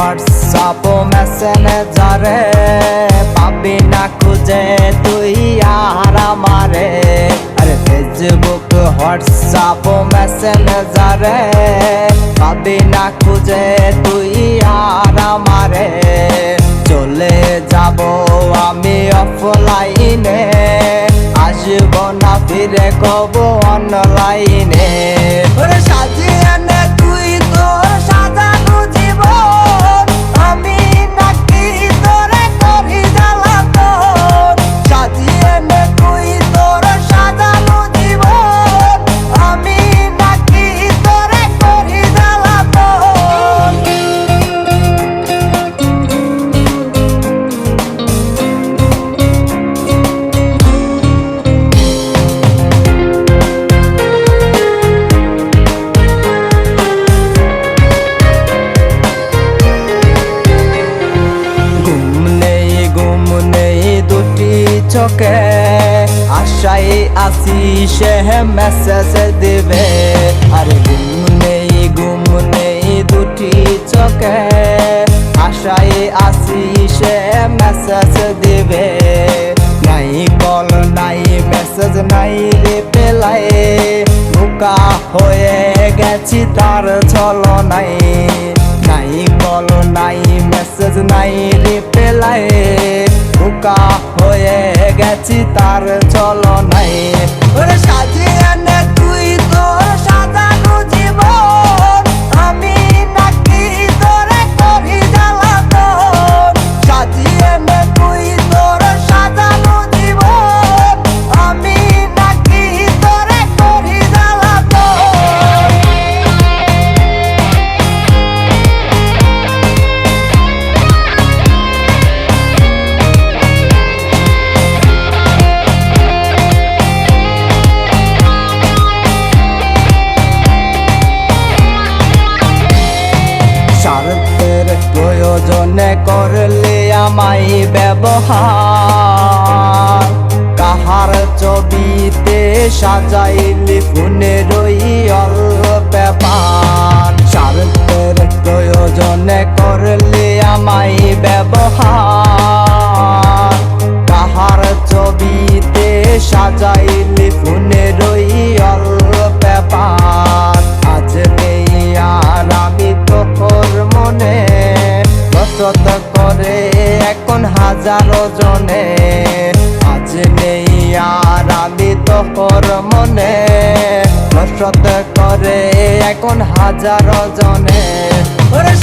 WhatsApp মেসেঞ্জারে পাবি না খুঁজে তুই আর আমারে। আরে ফেসবুক হোয়াটসঅ্যাপ মেসেঞ্জারে পাবি না খুঁজে তুই আর আমারে। চলে যাব আমি অফলাইনে, আসব না ফিরে কব অনলাইনে। ওরে সাজিয়ে নে তুই তোর সাজানো জীবন, আমি নাকি তোরে করি জ্বালাতন। সাজিয়ে নে তুই তোর সাজানো জীবন, আমি নাকি তোরে করি জ্বালাতন। চোখে আশায় আসি সে মেসেজ দিবে। আরে ঘুম নেই দুটি চোখে আশায় আসি সে মেসেজ দিবে। নাই কল নাই মেসেজ নাই রিপ্লাই, বোকা হয়ে গেছি তার ছলনায়। নাই কল নাই মেসেজ নাই রিপ্লাই, বোকা হয়ে গেছি তার ছলনায়। ওরে সাজিয়ে নে তুই তোর সাজানো জীবন, আমি নাকি তোরে করি জ্বালাতন। সাজিয়ে নে তুই তোর সাজানো জীবন, আমি নাকি তোরে করি জ্বালাতন। স্বার্থের প্রয়োজনে করলে আমায় ব্যবহার, কাহার ছবিতে সাজাইলি ফোনের ব্যাপার। স্বার্থের প্রয়োজনে করলে আমায় ব্যবহার, কাহার ছবিতে সাজাইলি ফোনের ব্যাপার। আজ নেই আর আমি তোর মনে, বসত করে এখন হাজারো জনে। আজ নেই আর আমি তোর মনে, বসত করে এখন হাজারো জনে। ওরে